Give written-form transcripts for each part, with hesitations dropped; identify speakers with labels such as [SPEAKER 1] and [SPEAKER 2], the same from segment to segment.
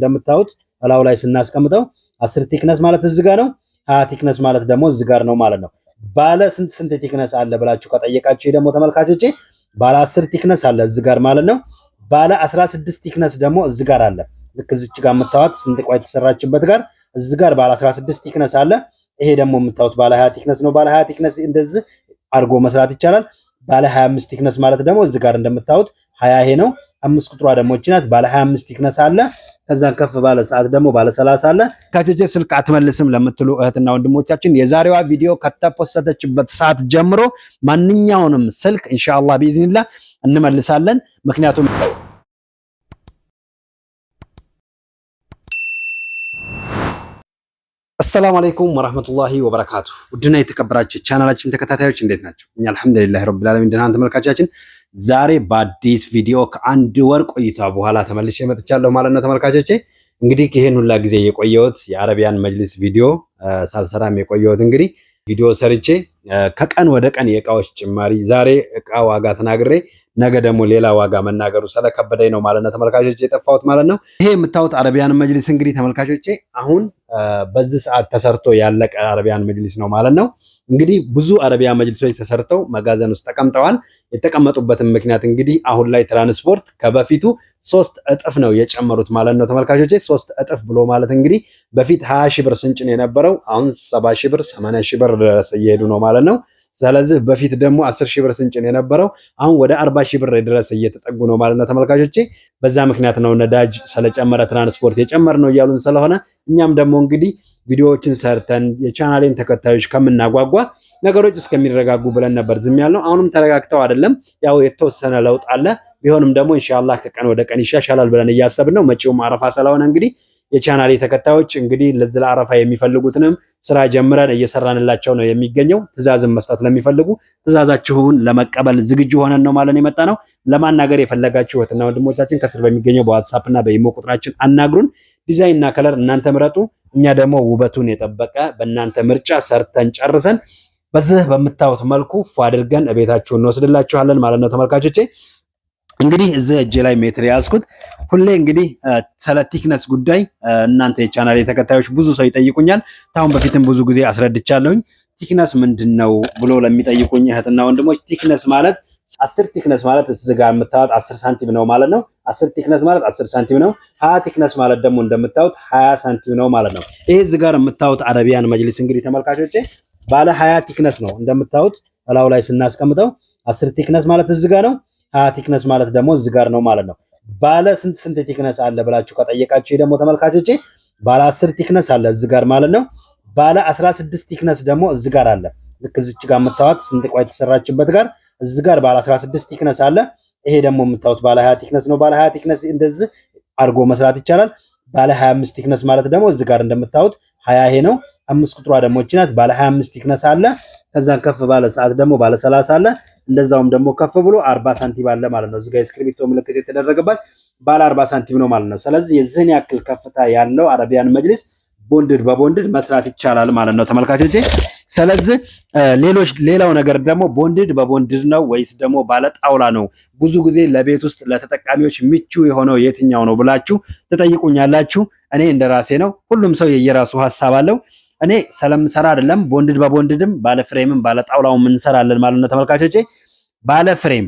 [SPEAKER 1] እንደምታዩት እላው ላይ ስናስቀምጠው 10 ቲክነስ ማለት እዚህ ጋር ነው። 20 ቲክነስ ማለት ደግሞ እዚህ ጋር ነው ማለት ነው። ባለ ስንት ቲክነስ አለ ብላችሁ ከጠየቃችሁ ደግሞ ተመልካቾቼ ባለ 10 ቲክነስ አለ እዚህ ጋር ማለት ነው። ባለ 16 ቲክነስ ደግሞ እዚህ ጋር አለ። ልክ እዚች ጋር የምታዩት ስንጥቋ የተሰራችበት ጋር እዚህ ጋር ባለ 16 ቲክነስ አለ። ይሄ ደግሞ የምታዩት ባለ 20 ቲክነስ ነው። ባለ 20 ቲክነስ እንደዚህ አድርጎ መስራት ይቻላል። ባለ 25 ቲክነስ ማለት ደግሞ እዚህ ጋር እንደምታዩት 20 ይሄ ነው። 5 ቁጥሯ ደግሞ እቺ ናት። ባለ 25 ቲክነስ አለ። ከዛን ከፍ ባለ ሰዓት ደግሞ ባለ 30 አለ። ካቾቼ ስልክ አትመልስም ለምትሉ እህትና ወንድሞቻችን የዛሬዋ ቪዲዮ ከተፖስተችበት ሰዓት ጀምሮ ማንኛውንም ስልክ ኢንሻአላህ ቢኢዝኒላህ እንመልሳለን። ምክንያቱም አሰላሙ አለይኩም ወራህመቱላሂ ወበረካቱ። ውድና የተከበራችሁ ቻናላችን ተከታታዮች እንዴት ናቸው? እኛ አልሐምዱሊላህ ረብል ዓለሚን ደህና ተመልካቾቻችን፣ ዛሬ በአዲስ ቪዲዮ ከአንድ ወር ቆይታ በኋላ ተመልሼ መጥቻለሁ ማለት ነው ተመልካቾቼ። እንግዲህ ይሄን ሁላ ጊዜ የቆየሁት የአረቢያን መጅሊስ ቪዲዮ ሳልሰራም የቆየሁት እንግዲህ ቪዲዮ ሰርቼ ከቀን ወደ ቀን የእቃዎች ጭማሪ፣ ዛሬ እቃ ዋጋ ተናግሬ ነገ ደግሞ ሌላ ዋጋ መናገሩ ስለከበደኝ ነው ማለት ነው ተመልካቾቼ የጠፋሁት ማለት ነው። ይሄ የምታዩት አረቢያን መጅሊስ እንግዲህ ተመልካቾቼ አሁን በዚህ ሰዓት ተሰርቶ ያለቀ አረቢያን መጅሊስ ነው ማለት ነው። እንግዲህ ብዙ አረቢያን መጅሊሶች ተሰርተው መጋዘን ውስጥ ተቀምጠዋል። የተቀመጡበትን ምክንያት እንግዲህ አሁን ላይ ትራንስፖርት ከበፊቱ 3 እጥፍ ነው የጨመሩት ማለት ነው ተመልካቾቼ። 3 እጥፍ ብሎ ማለት እንግዲህ በፊት 20 ሺህ ብር ስንጭን የነበረው አሁን 70 ሺህ ብር 80 ሺህ ብር ድረስ እየሄዱ ነው ማለት ነው። ስለዚህ በፊት ደግሞ 10 ሺህ ብር ስንጭን የነበረው አሁን ወደ 40 ሺህ ብር ድረስ እየተጠጉ ነው ማለት ነው ተመልካቾቼ። በዛ ምክንያት ነው ነዳጅ ስለጨመረ ትራንስፖርት የጨመረ ነው እያሉን ስለሆነ እኛም ደግሞ እንግዲህ ቪዲዮዎችን ሰርተን የቻናሌን ተከታዮች ከምናጓጓ ነገሮች እስከሚረጋጉ ብለን ነበር ዝም ያልነው። አሁንም ተረጋግተው አይደለም፣ ያው የተወሰነ ለውጥ አለ። ቢሆንም ደግሞ ኢንሻአላህ ከቀን ወደ ቀን ይሻሻላል ብለን እያሰብን ነው። መጪውም አረፋ ስለሆነ እንግዲህ የቻናሌ ተከታዮች እንግዲህ ለዚህ ለአረፋ የሚፈልጉትንም ስራ ጀምረን እየሰራንላቸው ነው የሚገኘው። ትዕዛዝን መስጠት ለሚፈልጉ ትዕዛዛችሁን ለመቀበል ዝግጁ ሆነን ነው ማለት የመጣ ነው። ለማናገር የፈለጋችሁ እህትና ወንድሞቻችን ከስር በሚገኘው በዋትስአፕ እና በኢሞ ቁጥራችን አናግሩን። ዲዛይን እና ከለር እናንተ ምረጡ። እኛ ደግሞ ውበቱን የጠበቀ በእናንተ ምርጫ ሰርተን ጨርሰን በዚህ በምታዩት መልኩ ፏ አድርገን ቤታችሁን እንወስድላችኋለን ማለት ነው ተመልካቾቼ። እንግዲህ እዚህ እጄ ላይ ሜትር ያዝኩት። ሁሌ እንግዲህ ስለ ቲክነስ ጉዳይ እናንተ የቻናሌ ተከታዮች ብዙ ሰው ይጠይቁኛል። ታውን በፊትም ብዙ ጊዜ አስረድቻለሁኝ። ቲክነስ ምንድነው ብሎ ለሚጠይቁኝ እህትና ወንድሞች ቲክነስ ማለት 10 ቲክነስ ማለት እዚህ ጋር የምታዩት 10 ሳንቲም ነው ማለት ነው። 10 ቲክነስ ማለት 10 ሳንቲም ነው። 20 ቲክነስ ማለት ደግሞ እንደምታዩት 20 ሳንቲም ነው ማለት ነው። ይሄ እዚህ ጋር የምታዩት አረቢያን መጅሊስ እንግዲህ ተመልካቾቼ ባለ 20 ቲክነስ ነው። እንደምታዩት እላው ላይ ስናስቀምጠው 10 ቲክነስ ማለት እዚህ ጋር ነው። 20 ቲክነስ ማለት ደግሞ እዚህ ጋር ነው ማለት ነው። ባለ ስንት ቲክነስ አለ ብላችሁ ከጠየቃችሁ ደግሞ ተመልካቾቼ ባለ 10 ቲክነስ አለ እዚህ ጋር ማለት ነው። ባለ 16 ቲክነስ ደግሞ እዚህ ጋር አለ። ልክ እዚች ጋር የምታዩት ስንጥቋ የተሰራችበት ጋር እዚህ ጋር ባለ 16 ቲክነስ አለ። ይሄ ደግሞ የምታዩት ባለ 20 ቲክነስ ነው። ባለ 20 ቲክነስ እንደዚህ አድርጎ መስራት ይቻላል። ባለ 25 ቲክነስ ማለት ደግሞ እዚህ ጋር እንደምታዩት 20 ይሄ ነው። 5 ቁጥሯ ደግሞ እቺ ናት። ባለ 25 ቲክነስ አለ። ከዛን ከፍ ባለ ሰዓት ደግሞ ባለ 30 አለ። እንደዛውም ደግሞ ከፍ ብሎ 40 ሳንቲም አለ ማለት ነው። እዚህ ጋር ስክሪፕቶ ምልክት የተደረገበት ባለ 40 ሳንቲም ነው ማለት ነው። ስለዚህ የዚህን ያክል ከፍታ ያለው አረቢያን መጅሊስ ቦንድድ በቦንድድ መስራት ይቻላል ማለት ነው ተመልካቾቼ። ስለዚህ ሌላው ነገር ደግሞ ቦንድድ በቦንድድ ነው ወይስ ደግሞ ባለ ጣውላ ነው? ብዙ ጊዜ ለቤት ውስጥ ለተጠቃሚዎች ምቹ የሆነው የትኛው ነው ብላችሁ ትጠይቁኛላችሁ። እኔ እንደራሴ ነው። ሁሉም ሰው የየራሱ ሐሳብ አለው። እኔ ስለምሰራ አይደለም ቦንድድ በቦንድድም ባለ ፍሬምም ባለ ጣውላውም እንሰራለን ማለት ነው ተመልካቾቼ። ባለ ፍሬም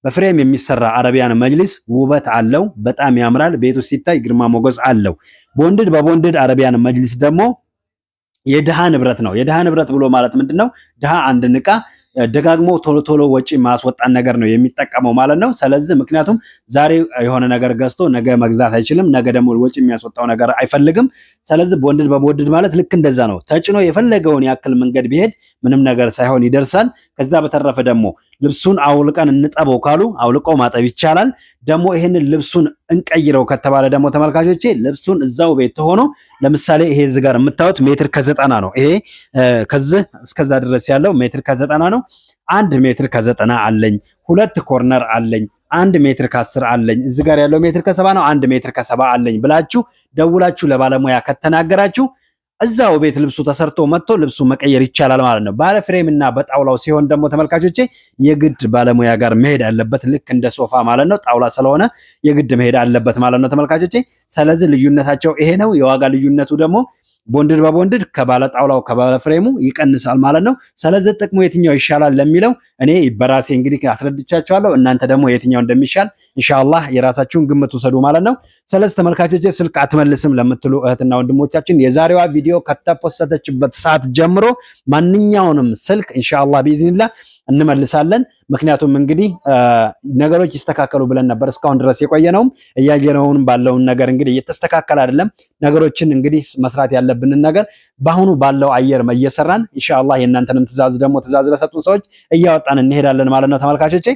[SPEAKER 1] በፍሬም የሚሰራ አረቢያን መጅሊስ ውበት አለው፣ በጣም ያምራል፣ ቤቱ ሲታይ ግርማ ሞገስ አለው። ቦንድድ በቦንድድ አረቢያን መጅሊስ ደግሞ የድሃ ንብረት ነው። የድሃ ንብረት ብሎ ማለት ምንድነው? ድሃ አንድን ዕቃ ደጋግሞ ቶሎ ወጪ ማስወጣን ነገር ነው የሚጠቀመው ማለት ነው። ስለዚህ ምክንያቱም ዛሬ የሆነ ነገር ገዝቶ ነገ መግዛት አይችልም፣ ነገ ደግሞ ወጪ የሚያስወጣው ነገር አይፈልግም። ስለዚህ ቦንድድ በቦንድድ ማለት ልክ እንደዛ ነው። ተጭኖ የፈለገውን ያክል መንገድ ቢሄድ ምንም ነገር ሳይሆን ይደርሳል። ከዛ በተረፈ ደግሞ ልብሱን አውልቀን እንጠበው ካሉ አውልቆ ማጠብ ይቻላል። ደግሞ ይሄንን ልብሱን እንቀይረው ከተባለ ደግሞ ተመልካቾቼ ልብሱን እዛው ቤት ሆኖ ለምሳሌ ይሄ እዚህ ጋር የምታዩት ሜትር ከ90 ነው። ይሄ ከዚህ እስከዛ ድረስ ያለው ሜትር ከ90 ነው። 1 ሜትር ከ90 አለኝ። 2 ኮርነር አለኝ። 1 ሜትር ከ10 አለኝ። እዚህ ጋር ያለው ሜትር ከ70 ነው። 1 ሜትር ከ70 አለኝ ብላችሁ ደውላችሁ ለባለሙያ ከተናገራችሁ እዛው ቤት ልብሱ ተሰርቶ መጥቶ ልብሱ መቀየር ይቻላል ማለት ነው። ባለ ፍሬም እና በጣውላው ሲሆን ደግሞ ተመልካቾቼ የግድ ባለሙያ ጋር መሄድ አለበት። ልክ እንደ ሶፋ ማለት ነው። ጣውላ ስለሆነ የግድ መሄድ አለበት ማለት ነው ተመልካቾቼ። ስለዚህ ልዩነታቸው ይሄ ነው። የዋጋ ልዩነቱ ደግሞ ቦንድድ በቦንድድ ከባለ ጣውላው ከባለ ፍሬሙ ይቀንሳል ማለት ነው። ስለዚህ ጥቅሙ የትኛው ይሻላል ለሚለው እኔ በራሴ እንግዲህ አስረድቻቸዋለሁ። እናንተ ደግሞ የትኛው እንደሚሻል ኢንሻአላህ የራሳችሁን ግምት ውሰዱ ማለት ነው። ስለዚህ ተመልካቾቼ ስልክ አትመልስም ለምትሉ እህትና ወንድሞቻችን የዛሬዋ ቪዲዮ ከተፖስተችበት ሰዓት ጀምሮ ማንኛውንም ስልክ ኢንሻአላህ ቢኢዝኒላህ እንመልሳለን። ምክንያቱም እንግዲህ ነገሮች ይስተካከሉ ብለን ነበር እስካሁን ድረስ የቆየነውም እያየነውም ባለውን ነገር እንግዲህ እየተስተካከለ አይደለም። ነገሮችን እንግዲህ መስራት ያለብንን ነገር በአሁኑ ባለው አየር እየሰራን ኢንሻአላህ የእናንተንም ትእዛዝ ለሰጡን ሰዎች እያወጣን እንሄዳለን ማለት ነው ተመልካቾቼ።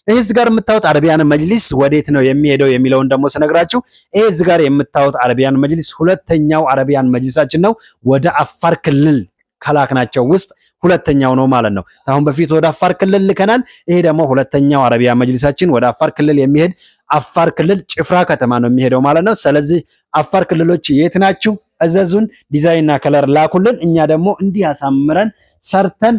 [SPEAKER 1] ይሄ እዚህ ጋር የምታዩት አረቢያን መጅሊስ ወዴት ነው የሚሄደው የሚለውን ደግሞ ስነግራችሁ ይሄ እዚህ ጋር የምታዩት አረቢያን መጅሊስ ሁለተኛው አረቢያን መጅሊሳችን ነው። ወደ አፋር ክልል ከላክናቸው ውስጥ ሁለተኛው ነው ማለት ነው። አሁን በፊት ወደ አፋር ክልል ልከናል። ይሄ ደግሞ ሁለተኛው አረቢያ መጅሊሳችን ወደ አፋር ክልል የሚሄድ አፋር ክልል ጭፍራ ከተማ ነው የሚሄደው ማለት ነው። ስለዚህ አፋር ክልሎች የት ናችሁ? እዘዙን፣ ዲዛይንና ከለር ላኩልን። እኛ ደግሞ እንዲህ አሳምረን ሰርተን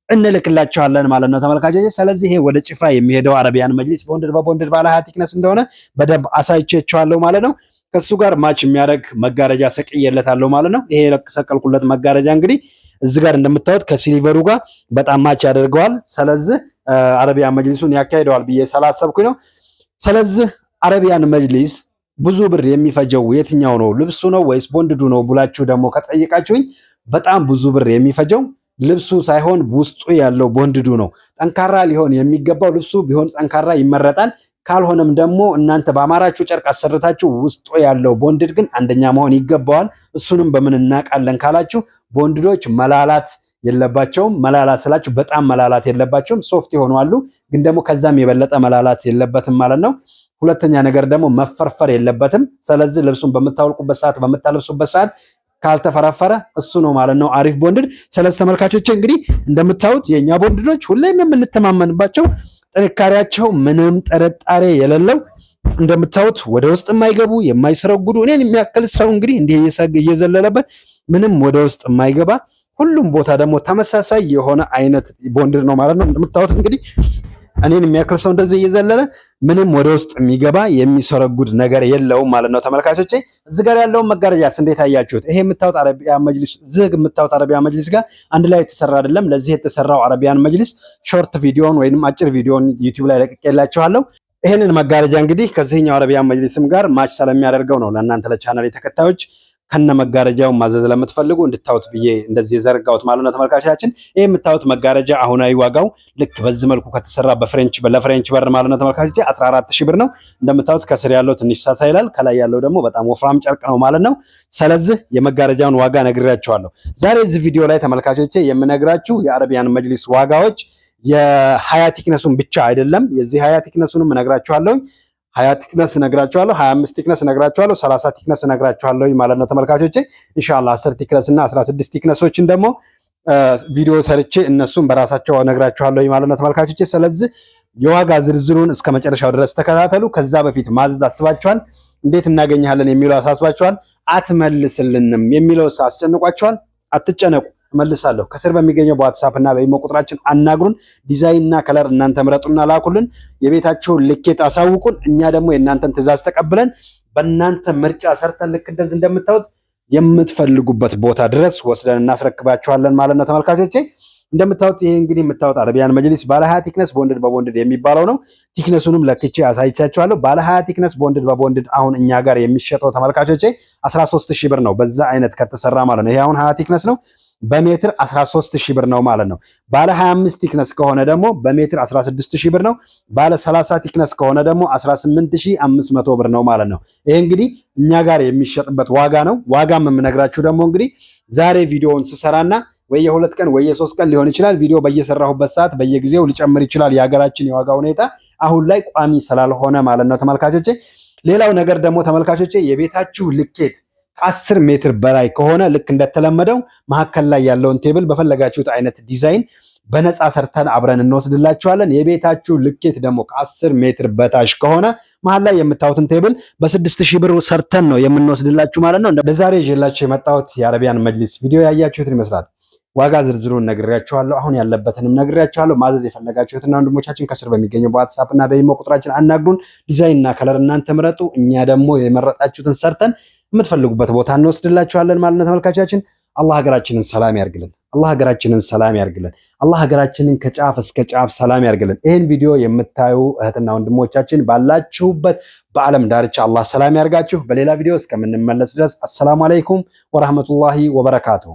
[SPEAKER 1] እንልክላችኋለን ማለት ነው ተመልካቾች። ስለዚህ ይሄ ወደ ጭፍራ የሚሄደው አረቢያን መጅሊስ ቦንድድ በቦንድድ ባለ 20 ቲክነስ እንደሆነ በደንብ አሳይቼቻለሁ ማለት ነው። ከሱ ጋር ማች የሚያደርግ መጋረጃ ሰቅዬለታለሁ ማለት ነው። ይሄ ሰቀልኩለት መጋረጃ እንግዲህ እዚህ ጋር እንደምታዩት ከሲሊቨሩ ጋር በጣም ማች ያደርገዋል። ስለዚህ አረቢያን መጅሊሱን ያካሂደዋል ብዬ ስላሰብኩኝ ነው። ስለዚህ አረቢያን መጅሊስ ብዙ ብር የሚፈጀው የትኛው ነው? ልብሱ ነው ወይስ ቦንድዱ ነው ብላችሁ ደግሞ ከጠየቃችሁኝ በጣም ብዙ ብር የሚፈጀው ልብሱ ሳይሆን ውስጡ ያለው ቦንድዱ ነው። ጠንካራ ሊሆን የሚገባው ልብሱ ቢሆን ጠንካራ ይመረጣል። ካልሆነም ደግሞ እናንተ በአማራችሁ ጨርቅ አሰርታችሁ ውስጡ ያለው ቦንድድ ግን አንደኛ መሆን ይገባዋል። እሱንም በምን እናውቃለን ካላችሁ ቦንድዶች መላላት የለባቸውም። መላላት ስላችሁ በጣም መላላት የለባቸውም። ሶፍት የሆኑ አሉ፣ ግን ደግሞ ከዛም የበለጠ መላላት የለበትም ማለት ነው። ሁለተኛ ነገር ደግሞ መፈርፈር የለበትም። ስለዚህ ልብሱን በምታወልቁበት ሰዓት በምታለብሱበት ሰዓት ካልተፈራፈረ እሱ ነው ማለት ነው አሪፍ ቦንድድ። ስለዚህ ተመልካቾች እንግዲህ እንደምታዩት የኛ ቦንድዶች ሁሌም የምንተማመንባቸው ጥንካሬያቸው ምንም ጥርጣሬ የሌለው እንደምታዩት ወደ ውስጥ የማይገቡ የማይሰረጉዱ እኔን የሚያክል ሰው እንግዲህ እንዲህ እየዘለለበት ምንም ወደ ውስጥ የማይገባ ሁሉም ቦታ ደግሞ ተመሳሳይ የሆነ አይነት ቦንድድ ነው ማለት ነው። እንደምታዩት እንግዲህ እኔን የሚያክል ሰው እንደዚህ እየዘለለ ምንም ወደ ውስጥ የሚገባ የሚሰረጉድ ነገር የለውም ማለት ነው ተመልካቾቼ። እዚህ ጋር ያለውን መጋረጃስ እንዴት አያችሁት? ይሄ የምታዩት አረቢያን መጅሊስ የምታዩት አረቢያን መጅሊስ ጋር አንድ ላይ የተሰራ አይደለም። ለዚህ የተሰራው አረቢያን መጅሊስ ሾርት ቪዲዮን ወይንም አጭር ቪዲዮን ዩቲዩብ ላይ ለቅቄላችኋለሁ። ይሄንን መጋረጃ እንግዲህ ከዚህኛው አረቢያን መጅሊስም ጋር ማች ስለሚያደርገው ነው ለእናንተ ለቻናል ተከታዮች ከነ መጋረጃው ማዘዝ ለምትፈልጉ እንድታዩት ብዬ እንደዚህ ዘርጋውት ማለት ነው ተመልካቾቻችን። ይሄ የምታዩት መጋረጃ አሁናዊ ዋጋው ልክ በዚህ መልኩ ከተሰራ ለፍሬንች በር ማለት ነው ተመልካቾቼ 14000 ብር ነው። እንደምታዩት ከስር ያለው ትንሽ ሳሳ ይላል፣ ከላይ ያለው ደግሞ በጣም ወፍራም ጨርቅ ነው ማለት ነው። ስለዚህ የመጋረጃውን ዋጋ ነግሬያችኋለሁ። ዛሬ እዚህ ቪዲዮ ላይ ተመልካቾቼ የምነግራችሁ የአረቢያን መጅሊስ ዋጋዎች የ20 ቲክነሱን ብቻ አይደለም፣ የዚህ 20 ቲክነሱንም እነግራችኋለሁ። 20 ቲክነስ እነግራችኋለሁ፣ 25 ቲክነስ እነግራችኋለሁ፣ 30 ቲክነስ እነግራችኋለሁ ማለት ነው ተመልካቾቼ። ኢንሻአላህ 10 ቲክነስ እና 16 ቲክነሶችን ደግሞ ቪዲዮ ሰርቼ እነሱን በራሳቸው እነግራችኋለሁ ማለት ነው ተመልካቾቼ። ስለዚህ የዋጋ ዝርዝሩን እስከ መጨረሻው ድረስ ተከታተሉ። ከዛ በፊት ማዘዝ አስባችኋል፣ እንዴት እናገኛለን የሚለው አሳስባችኋል፣ አትመልስልንም የሚለው አስጨንቋችኋል፣ አትጨነቁ፣ እመልሳለሁ። ከስር በሚገኘው በዋትስአፕ እና በኢሞ ቁጥራችን አናግሩን። ዲዛይን እና ከለር እናንተ ምረጡና ላኩልን። የቤታችሁን ልኬት አሳውቁን። እኛ ደግሞ የእናንተን ትዕዛዝ ተቀብለን በእናንተ ምርጫ ሰርተን ልክ እንደዚህ እንደምታዩት የምትፈልጉበት ቦታ ድረስ ወስደን እናስረክባችኋለን ማለት ነው ተመልካቾቼ። እንደምታዩት ይሄ እንግዲህ የምታዩት አረቢያን መጅሊስ ባለ 20 ቲክነስ ቦንድድ በቦንድድ የሚባለው ነው። ቲክነሱንም ለክቼ አሳይቻችኋለሁ። ባለ 20 ቲክነስ ቦንድድ በቦንድድ አሁን እኛ ጋር የሚሸጠው ተመልካቾቼ 13000 ብር ነው በዛ አይነት ከተሰራ ማለት ነው። ይሄ አሁን 20 ቲክነስ ነው፣ በሜትር 13000 ብር ነው ማለት ነው። ባለ 25 ቲክነስ ከሆነ ደግሞ በሜትር 16000 ብር ነው። ባለ 30 ቲክነስ ከሆነ ደግሞ 18500 ብር ነው ማለት ነው። ይሄ እንግዲህ እኛ ጋር የሚሸጥበት ዋጋ ነው። ዋጋም የምነግራችሁ ደግሞ እንግዲህ ዛሬ ቪዲዮውን ስሰራና ወይ የ2 ቀን ወይ የ3 ቀን ሊሆን ይችላል። ቪዲዮ በየሰራሁበት ሰዓት በየጊዜው ሊጨምር ይችላል። የሀገራችን የዋጋ ሁኔታ አሁን ላይ ቋሚ ስላልሆነ ማለት ነው ተመልካቾቼ። ሌላው ነገር ደግሞ ተመልካቾቼ የቤታችሁ ልኬት ከ10 ሜትር በላይ ከሆነ ልክ እንደተለመደው መሀከል ላይ ያለውን ቴብል በፈለጋችሁት አይነት ዲዛይን በነፃ ሰርተን አብረን እንወስድላችኋለን። የቤታችሁ ልኬት ደግሞ ከ10 ሜትር በታች ከሆነ መሀል ላይ የምታዩትን ቴብል በ6000 ብር ሰርተን ነው የምንወስድላችሁ ማለት ነው። ለዛሬ ይዤላችሁ የመጣሁት የአረቢያን መጅሊስ ቪዲዮ ያያችሁትን ይመስላል። ዋጋ ዝርዝሩን ነግሬያችኋለሁ። አሁን ያለበትንም ነግሬያችኋለሁ። ማዘዝ የፈለጋችሁትና ወንድሞቻችን ከስር በሚገኘው በዋትስአፕ እና በኢሞ ቁጥራችን አናግሩን። ዲዛይን እና ከለር እናንተ ምረጡ። እኛ ደግሞ የመረጣችሁትን ሰርተን የምትፈልጉበት ቦታ እንወስድላችኋለን ማለት ነው። ተመልካቾቻችን አላህ ሀገራችንን ሰላም ያርግልን። አላህ ሀገራችንን ሰላም ያርግልን። አላህ ሀገራችንን ከጫፍ እስከ ጫፍ ሰላም ያርግልን። ይህን ቪዲዮ የምታዩ እህትና ወንድሞቻችን ባላችሁበት በዓለም ዳርቻ አላህ ሰላም ያርጋችሁ። በሌላ ቪዲዮ እስከምንመለስ ድረስ አሰላሙ አለይኩም ወራህመቱላሂ ወበረካቱሁ።